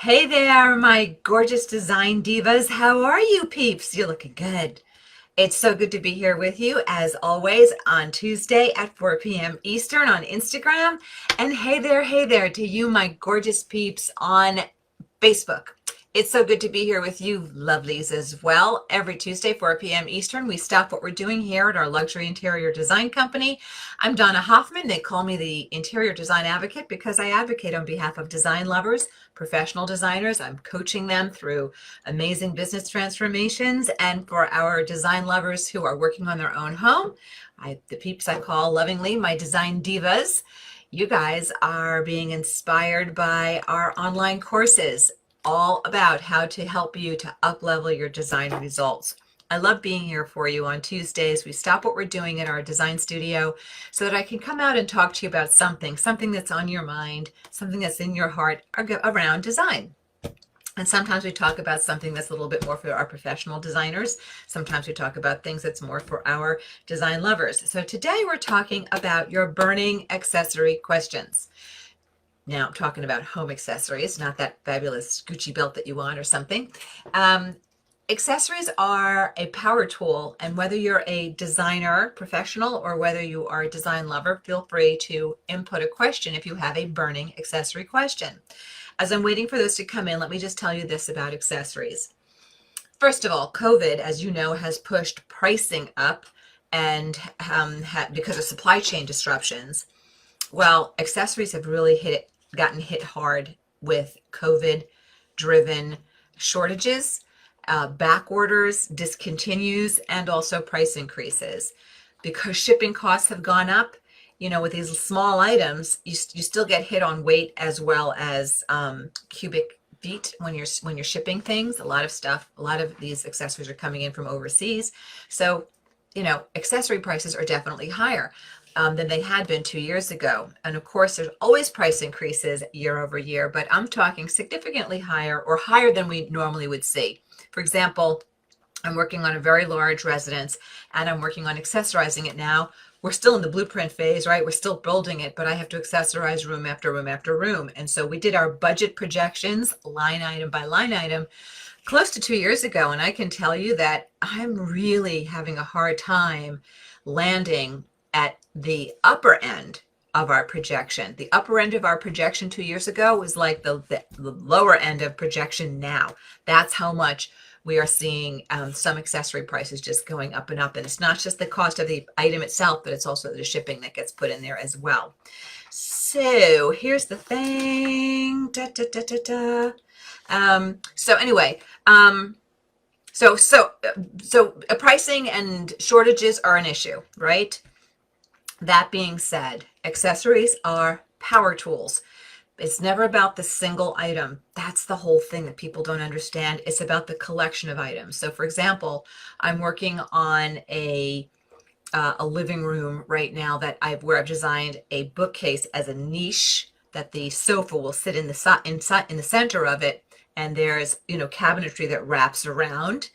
Hey there, my gorgeous design divas. How are you, peeps? You're looking good. It's so good to be here with you, as always, on Tuesday at 4 p.m. Eastern on Instagram. And hey there to you, my gorgeous peeps on Facebook. It's so good to be here with you lovelies as well. Every Tuesday, 4 p.m. Eastern, we stop what we're doing here at our luxury interior design company. I'm Donna Hoffman. They call me the interior design advocate because I advocate on behalf of design lovers, professional designers. I'm coaching them through amazing business transformations. And for our design lovers who are working on their own home, the peeps I call lovingly my design divas. You guys are being inspired by our online courses, all about how to help you to up-level your design results. I love being here for you on Tuesdays. We stop what we're doing in our design studio so that I can come out and talk to you about something that's on your mind, something that's in your heart around design. And sometimes we talk about something that's a little bit more for our professional designers. Sometimes we talk about things that's more for our design lovers. So today we're talking about your burning accessory questions. Now I'm talking about home accessories, not that fabulous Gucci belt that you want or something. Accessories are a power tool, and whether you're a designer professional or whether you are a design lover, feel free to input a question if you have a burning accessory question. As I'm waiting for those to come in, let me just tell you this about accessories. First of all, COVID, as you know, has pushed pricing up and because of supply chain disruptions. Well, accessories have really gotten hit hard with COVID-driven shortages, back orders, discontinues, and also price increases. Because shipping costs have gone up, you know, with these small items, you still get hit on weight as well as cubic feet when you're shipping things. A lot of these accessories are coming in from overseas. So, you know, accessory prices are definitely higher than they had been 2 years ago. And of course, there's always price increases year over year, but I'm talking significantly higher or higher than we normally would see. For example, I'm working on a very large residence and I'm working on accessorizing it now. We're still in the blueprint phase, right? We're still building it, but I have to accessorize room after room after room. And so we did our budget projections line item by line item close to 2 years ago. And I can tell you that I'm really having a hard time landing at the upper end of our projection. The upper end of our projection 2 years ago was like the lower end of projection now. That's how much we are seeing some accessory prices just going up and up. And it's not just the cost of the item itself, but it's also the shipping that gets put in there as well. So here's the thing. So anyway, pricing and shortages are an issue, right? That being said, accessories are power tools. It's never about the single item. That's the whole thing that people don't understand. It's about the collection of items. So for example, I'm working on a living room right now where I've designed a bookcase as a niche that the sofa will sit in the center of it, and there's, you know, cabinetry that wraps around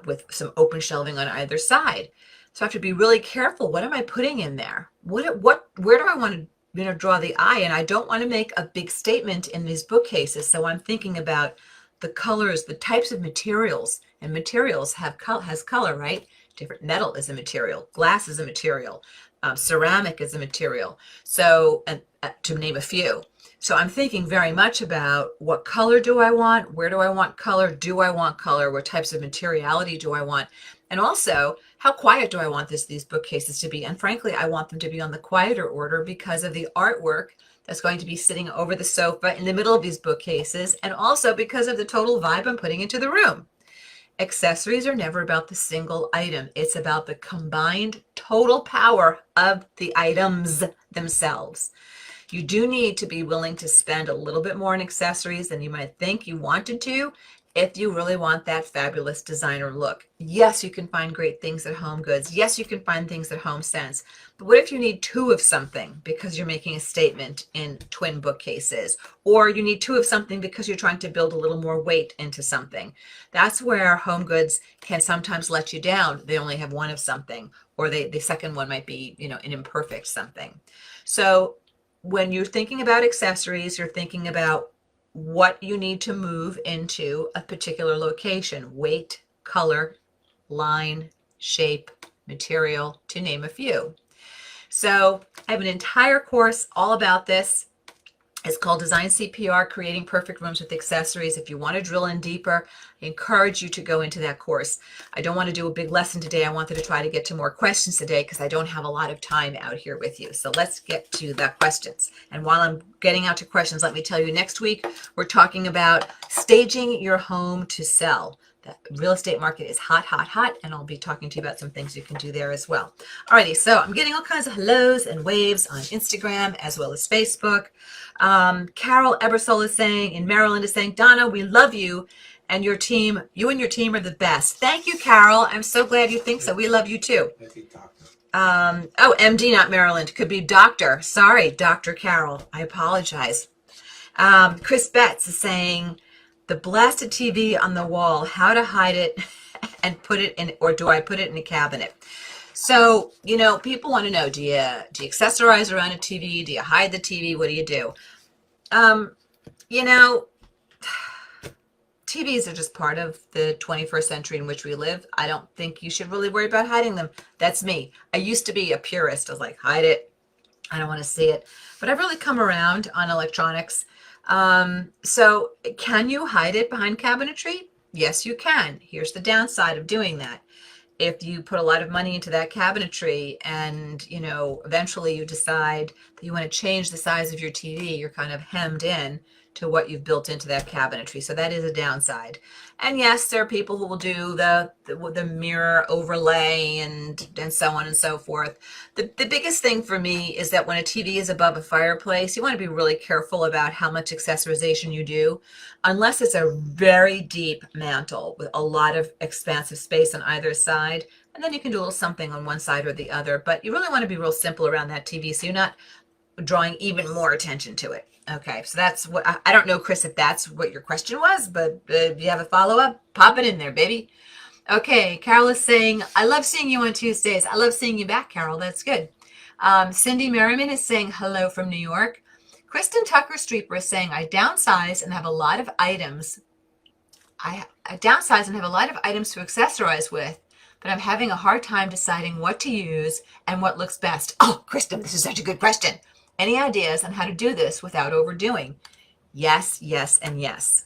with some open shelving on either side. So I have to be really careful. What am I putting in there? Where do I want to, you know, draw the eye? And I don't want to make a big statement in these bookcases. So I'm thinking about the colors, the types of materials, and materials has color, right? Different metal is a material, glass is a material, ceramic is a material. So, to name a few. So I'm thinking very much about what color do I want? Where do I want color? Do I want color? What types of materiality do I want? And also, how quiet do I want these bookcases to be? And frankly, I want them to be on the quieter order because of the artwork that's going to be sitting over the sofa in the middle of these bookcases, and also because of the total vibe I'm putting into the room. Accessories are never about the single item. It's about the combined total power of the items themselves. You do need to be willing to spend a little bit more on accessories than you might think you wanted to if you really want that fabulous designer look. Yes, you can find great things at Home Goods. Yes, you can find things at Home Sense. But what if you need two of something because you're making a statement in twin bookcases? Or you need two of something because you're trying to build a little more weight into something. That's where Home Goods can sometimes let you down. They only have one of something, or the second one might be, you know, an imperfect something. So when you're thinking about accessories, you're thinking about what you need to move into a particular location: weight, color, line, shape, material, to name a few. So I have an entire course all about this. It's called Design CPR, Creating Perfect Rooms with Accessories. If you want to drill in deeper, I encourage you to go into that course. I don't want to do a big lesson today. I wanted to try to get to more questions today because I don't have a lot of time out here with you. So let's get to the questions. And while I'm getting out to questions, let me tell you, next week, we're talking about staging your home to sell. The real estate market is hot, hot, hot, and I'll be talking to you about some things you can do there as well. Alrighty, so I'm getting all kinds of hellos and waves on Instagram as well as Facebook. Carol Ebersole is saying, in Maryland, is saying, Donna, we love you and your team. You and your team are the best. Thank you, Carol. I'm so glad you think so. We love you too. Oh, MD, not Maryland. Could be doctor. Sorry, Dr. Carol. I apologize. Chris Betts is saying, the blasted TV on the wall, how to hide it and put it in, or do I put it in a cabinet? So, you know, people want to know, do you accessorize around a TV? Do you hide the TV? What do you do? You know, TVs are just part of the 21st century in which we live. I don't think you should really worry about hiding them. That's me. I used to be a purist. I was like, hide it. I don't want to see it. But I've really come around on electronics. So can you hide it behind cabinetry? Yes, you can. Here's the downside of doing that. If you put a lot of money into that cabinetry and, you know, eventually you decide that you want to change the size of your TV, you're kind of hemmed in to what you've built into that cabinetry. So that is a downside. And yes, there are people who will do the mirror overlay and so on and so forth. The biggest thing for me is that when a TV is above a fireplace, you want to be really careful about how much accessorization you do, unless it's a very deep mantle with a lot of expansive space on either side. And then you can do a little something on one side or the other, but you really want to be real simple around that TV so you're not drawing even more attention to it. Okay, so that's what, I don't know, Chris, if that's what your question was, but if you have a follow-up, pop it in there, baby. Okay, Carol is saying, I love seeing you on Tuesdays. I love seeing you back, Carol. That's good. Cindy Merriman is saying hello from New York. Kristen Tucker Streeper is saying, I downsize and have a lot of items. I downsize and have a lot of items to accessorize with, but I'm having a hard time deciding what to use and what looks best. Oh, Kristen, this is such a good question. Any ideas on how to do this without overdoing? Yes, yes, and yes.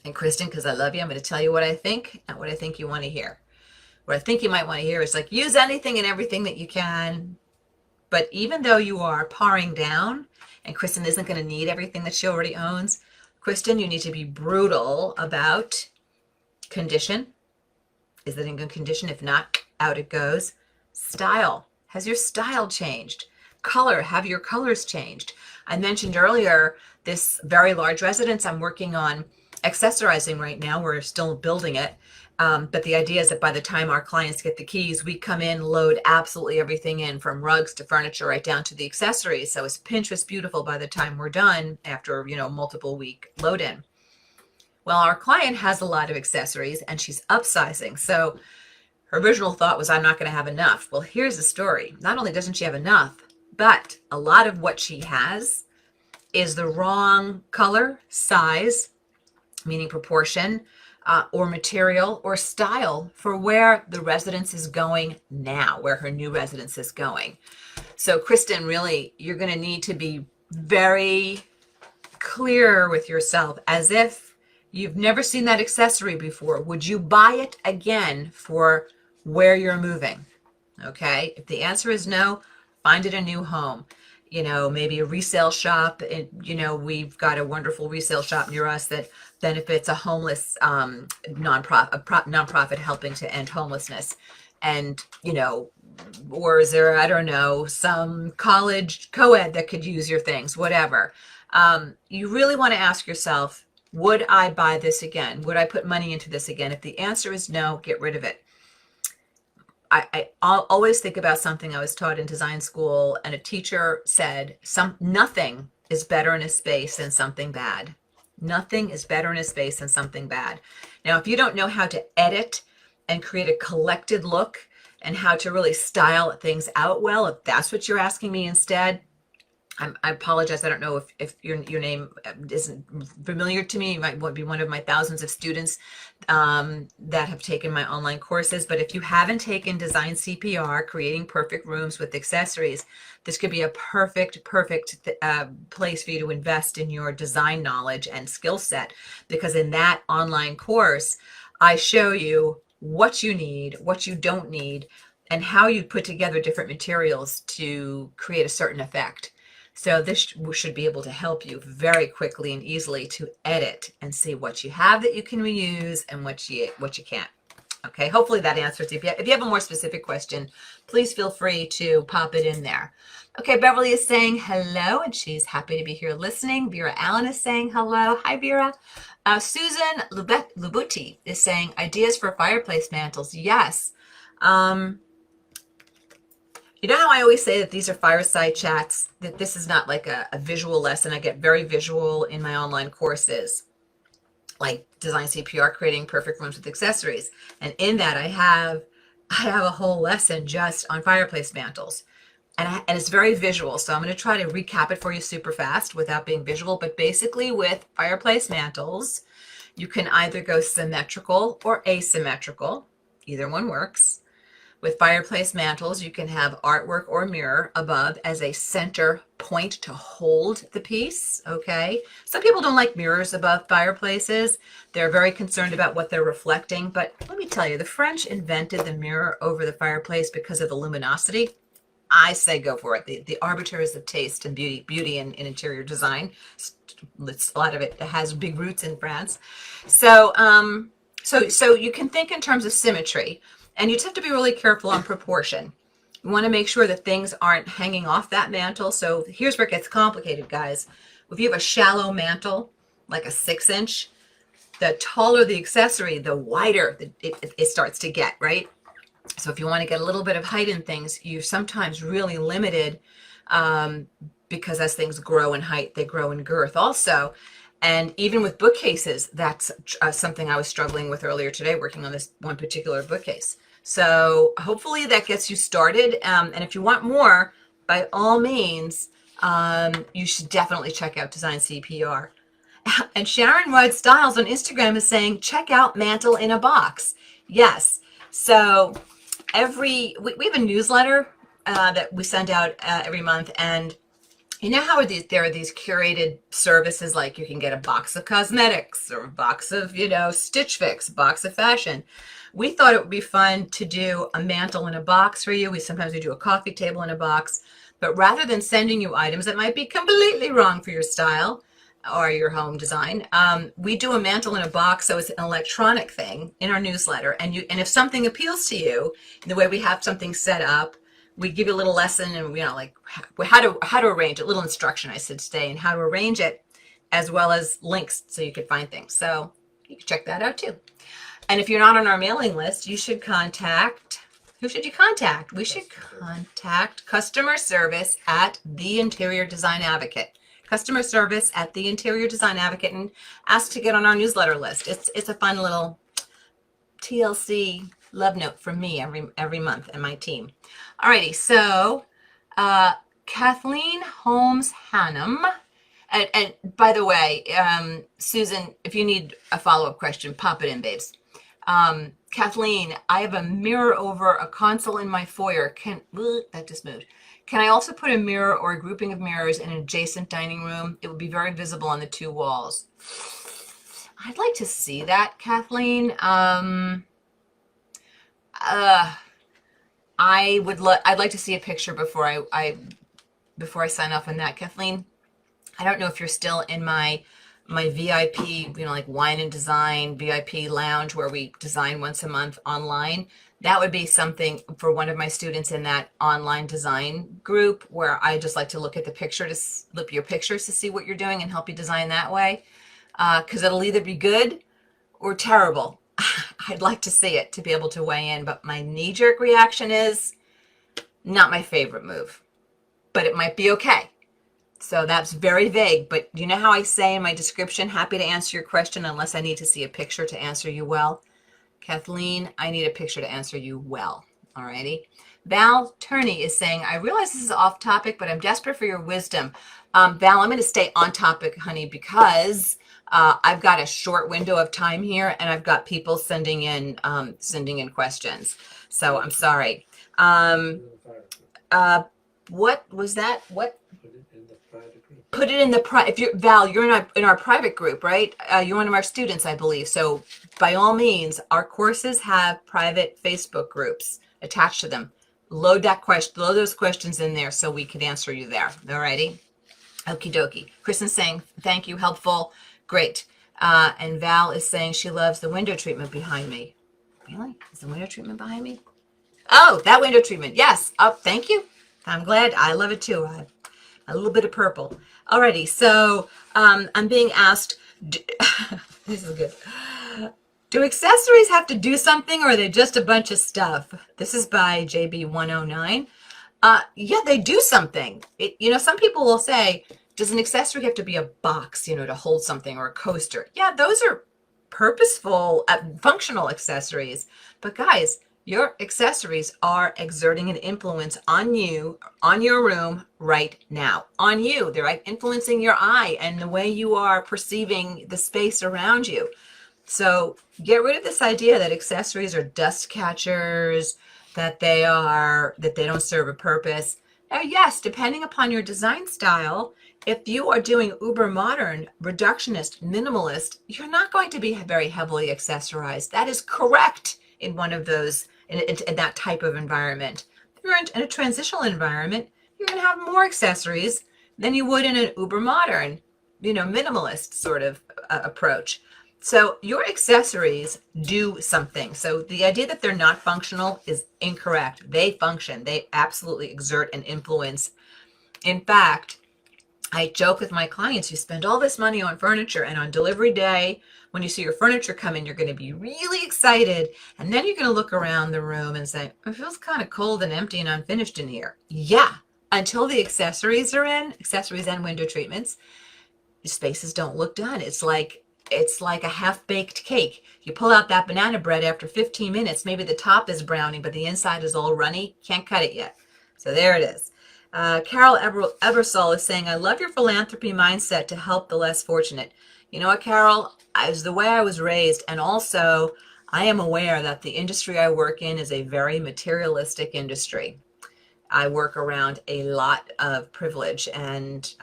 And Kristen, because I love you, I'm going to tell you what I think and what I think you want to hear. What I think you might want to hear is like, use anything and everything that you can. But even though you are paring down, and Kristen isn't going to need everything that she already owns, Kristen, you need to be brutal about condition. Is it in good condition? If not, out it goes. Style. Has your style changed? Color. Have your colors changed? I mentioned earlier this very large residence I'm working on accessorizing right now. We're still building it. But the idea is that by the time our clients get the keys, we come in, load absolutely everything in, from rugs to furniture right down to the accessories. So it's Pinterest beautiful by the time we're done after, you know, multiple week load in. Well, our client has a lot of accessories and she's upsizing. So her original thought was, I'm not going to have enough. Well, here's the story. Not only doesn't she have enough, but a lot of what she has is the wrong color, size, meaning proportion, or material or style for where the residence is going now, where her new residence is going. So Kristen, really, you're going to need to be very clear with yourself, as if you've never seen that accessory before. Would you buy it again for where you're moving? Okay. If the answer is no, find it a new home. You know, maybe a resale shop. You know, we've got a wonderful resale shop near us that benefits a homeless nonprofit helping to end homelessness. And, you know, or is there, I don't know, some college co-ed that could use your things, whatever. You really want to ask yourself, would I buy this again? Would I put money into this again? If the answer is no, get rid of it. I'll always think about something I was taught in design school, and a teacher said, nothing is better in a space than something bad. Nothing is better in a space than something bad. Now, if you don't know how to edit and create a collected look and how to really style things out well, if that's what you're asking me instead, I apologize. I don't know if your name isn't familiar to me. You might be one of my thousands of students that have taken my online courses. But if you haven't taken Design CPR, Creating Perfect Rooms with Accessories, this could be a perfect place for you to invest in your design knowledge and skill set. Because in that online course, I show you what you need, what you don't need, and how you put together different materials to create a certain effect. So this should be able to help you very quickly and easily to edit and see what you have that you can reuse and what you can't. Okay, hopefully that answers it. If you have a more specific question, please feel free to pop it in there. Okay, Beverly is saying hello, and she's happy to be here listening. Vera Allen is saying hello. Hi, Vera. Susan Lubuti is saying ideas for fireplace mantles. Yes. You know how I always say that these are fireside chats, that this is not like a visual lesson. I get very visual in my online courses, like Design CPR, Creating Perfect Rooms with Accessories. And in that I have a whole lesson just on fireplace mantles. And it's very visual. So I'm going to try to recap it for you super fast without being visual. But basically with fireplace mantles, you can either go symmetrical or asymmetrical. Either one works. With fireplace mantles, you can have artwork or mirror above as a center point to hold the piece, okay? Some people don't like mirrors above fireplaces. They're very concerned about what they're reflecting, but let me tell you, the French invented the mirror over the fireplace because of the luminosity. I say go for it. The arbiters of taste and beauty in interior design. A lot of it has big roots in France. So, so you can think in terms of symmetry. And you just have to be really careful on proportion. You want to make sure that things aren't hanging off that mantle. So here's where it gets complicated, guys. If you have a shallow mantle, like a 6-inch, the taller the accessory, the wider it starts to get, right? So if you want to get a little bit of height in things, you're sometimes really limited because as things grow in height, they grow in girth also. And even with bookcases, that's something I was struggling with earlier today, working on this one particular bookcase. So hopefully that gets you started. And if you want more, by all means, you should definitely check out Design CPR. And Sharon Rudd Styles on Instagram is saying, check out Mantle in a Box. Yes. So we have a newsletter that we send out every month. And you know how there are these curated services, like you can get a box of cosmetics or a box of, Stitch Fix, a box of fashion. We thought it would be fun to do a mantle in a box for you. Sometimes we do a coffee table in a box. But rather than sending you items that might be completely wrong for your style or your home design, we do a mantle in a box, so it's an electronic thing in our newsletter. And if something appeals to you, the way we have something set up, we give you a little lesson and like how to arrange it, little instruction I said today, and how to arrange it, as well as links so you could find things. So you can check that out too. And if you're not on our mailing list, you should contact, who should you contact? We should contact customer service at The Interior Design Advocate. Customer service at The Interior Design Advocate, and ask to get on our newsletter list. It's a fun little TLC love note from me every month and my team. Alrighty, so Kathleen Holmes Hannum, and by the way, Susan, if you need a follow-up question, pop it in, babes. Kathleen, I have a mirror over a console in my foyer. That just moved. Can I also put a mirror or a grouping of mirrors in an adjacent dining room? It would be very visible on the two walls. I'd like to see that, Kathleen. I'd like to see a picture before I sign off on that, Kathleen. I don't know if you're still in my VIP, like wine and design VIP lounge where we design once a month online. That would be something for one of my students in that online design group, where I just like to look at your pictures to see what you're doing and help you design that way. Because it'll either be good or terrible. I'd like to see it to be able to weigh in, but my knee-jerk reaction is not my favorite move, but it might be okay. So that's very vague, but you know how I say in my description, happy to answer your question unless I need to see a picture to answer you well? Kathleen, I need a picture to answer you well. Alrighty. Val Turney is saying, I realize this is off topic, but I'm desperate for your wisdom. Val, I'm going to stay on topic, honey, because I've got a short window of time here, and I've got people sending in questions. So I'm sorry. What was that? What? Put it in the if you're Val, you're in our private group, right? You're one of our students, I believe. So by all means, our courses have private Facebook groups attached to them. Load those questions in there so we can answer you there. Alrighty. Okie dokie. Kristen's saying, thank you, helpful. Great. And Val is saying she loves the window treatment behind me. Really? Is the window treatment behind me? Oh, that window treatment. Yes. Oh, thank you. I'm glad. I love it too. A little bit of purple. Alrighty. So I'm being asked, this is good. Do accessories have to do something, or are they just a bunch of stuff? This is by JB109. Yeah, they do something. Some people will say, does an accessory have to be a box, to hold something, or a coaster? Yeah, those are purposeful, functional accessories. But guys, your accessories are exerting an influence on you, on your room right now. On you. They're influencing your eye and the way you are perceiving the space around you. So get rid of this idea that accessories are dust catchers, that they don't serve a purpose. Now, yes, depending upon your design style, if you are doing uber modern, reductionist, minimalist, you're not going to be very heavily accessorized. That is correct in one of those, in that type of environment. If you're in a transitional environment, you're going to have more accessories than you would in an uber modern, minimalist sort of approach. So your accessories do something. So the idea that they're not functional is incorrect. They function. They absolutely exert an influence. In fact, I joke with my clients, you spend all this money on furniture, and on delivery day, when you see your furniture come in, you're going to be really excited. And then you're going to look around the room and say, it feels kind of cold and empty and unfinished in here. Yeah, until the accessories are in, accessories and window treatments, spaces don't look done. It's like a half-baked cake. You pull out that banana bread after 15 minutes, maybe the top is browning, but the inside is all runny. Can't cut it yet. So there it is. Carol Ebersol is saying, I love your philanthropy mindset to help the less fortunate. You know what, Carol? It's the way I was raised, and also I am aware that the industry I work in is a very materialistic industry. I work around a lot of privilege and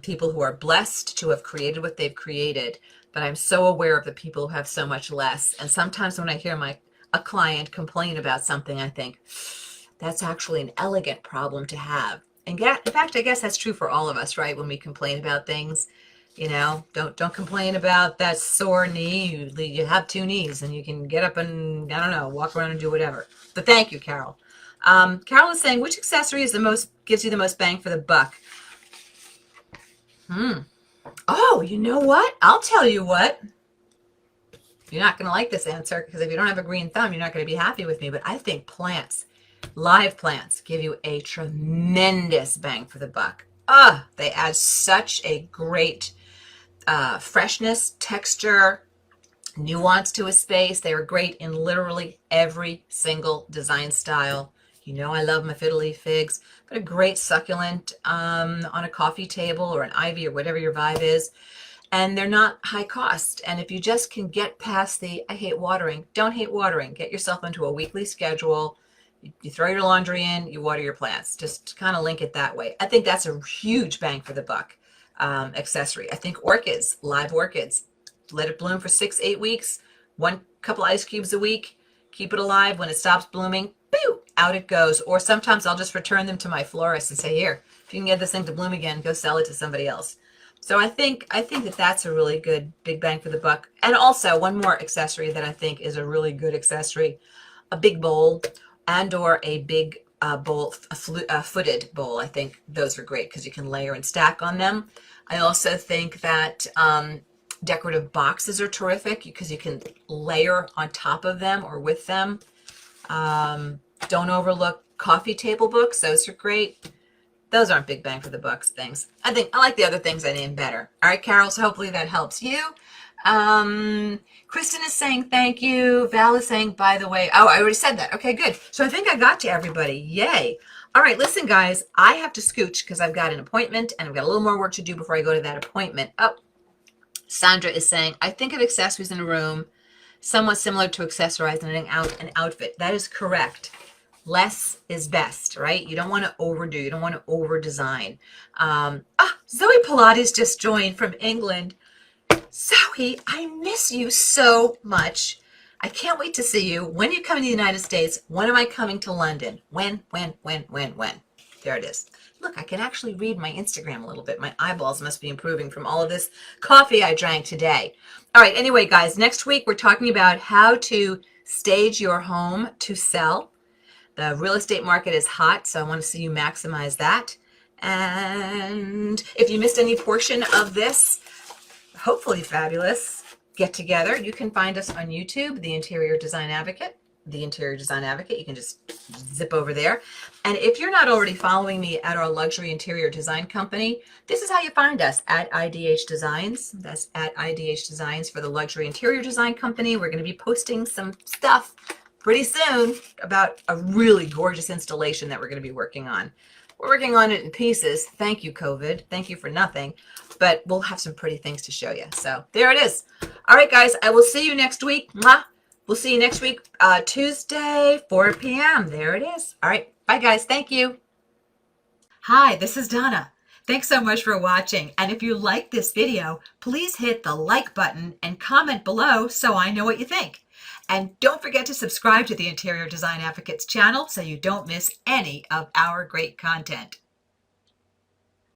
people who are blessed to have created what they've created. But I'm so aware of the people who have so much less. And sometimes when I hear a client complain about something, I think that's actually an elegant problem to have. And in fact, I guess that's true for all of us, right? When we complain about things, don't complain about that sore knee. You have two knees, and you can get up and, I don't know, walk around and do whatever. But thank you, Carol. Carol is saying, which accessory gives you the most bang for the buck? Oh, you know what? I'll tell you what. You're not going to like this answer, because if you don't have a green thumb, you're not going to be happy with me. But I think plants, live plants, give you a tremendous bang for the buck. They add such a great freshness, texture, nuance to a space. They are great in literally every single design style. I love my fiddle leaf figs, but a great succulent on a coffee table, or an ivy, or whatever your vibe is. And they're not high cost. And if you just can get past I hate watering, don't hate watering. Get yourself into a weekly schedule. You throw your laundry in, you water your plants. Just kind of link it that way. I think that's a huge bang for the buck accessory. I think orchids, live orchids, let it bloom for 6-8 weeks, one couple ice cubes a week, keep it alive. When it stops blooming, boo, out it goes. Or sometimes I'll just return them to my florist and say, here, if you can get this thing to bloom again, go sell it to somebody else. So I think that that's a really good big bang for the buck. And also one more accessory that I think is a really good accessory, a big bowl, and or a big bowl, a footed bowl. I think those are great because you can layer and stack on them. I also think that decorative boxes are terrific because you can layer on top of them or with them. Don't overlook coffee table books. Those are great. Those aren't big bang for the bucks things. I like the other things I named better. All right, Carol, so hopefully that helps you. Kristen is saying thank you. Val is saying, by the way, oh, I already said that. Okay, good. So I think I got to everybody. Yay. All right, listen, guys, I have to scooch because I've got an appointment and I've got a little more work to do before I go to that appointment. Oh, Sandra is saying, I think of accessories in a room somewhat similar to accessorizing an outfit. That is correct. Less is best, right? You don't want to overdo. You don't want to over design. Zoe Pilates just joined from England. Zoe, I miss you so much. I can't wait to see you. When are you coming to the United States? When am I coming to London? When? There it is. Look, I can actually read my Instagram a little bit. My eyeballs must be improving from all of this coffee I drank today. All right, anyway, guys, next week we're talking about how to stage your home to sell. The real estate market is hot, so I want to see you maximize that. And if you missed any portion of this, hopefully fabulous get together, you can find us on YouTube, The Interior Design Advocate. You can just zip over there. And if you're not already following me at our luxury interior design company, this is how you find us, at IDH Designs. That's at IDH Designs for the luxury interior design company. We're going to be posting some stuff pretty soon about a really gorgeous installation that we're going to be working on. We're working on it in pieces. Thank you, COVID. Thank you for nothing. But we'll have some pretty things to show you. So there it is. All right, guys, I will see you next week. Mwah. We'll see you next week, Tuesday, 4 p.m. There it is. All right. Bye, guys. Thank you. Hi, this is Donna. Thanks so much for watching. And if you like this video, please hit the like button and comment below so I know what you think. And don't forget to subscribe to the Interior Design Advocates channel so you don't miss any of our great content.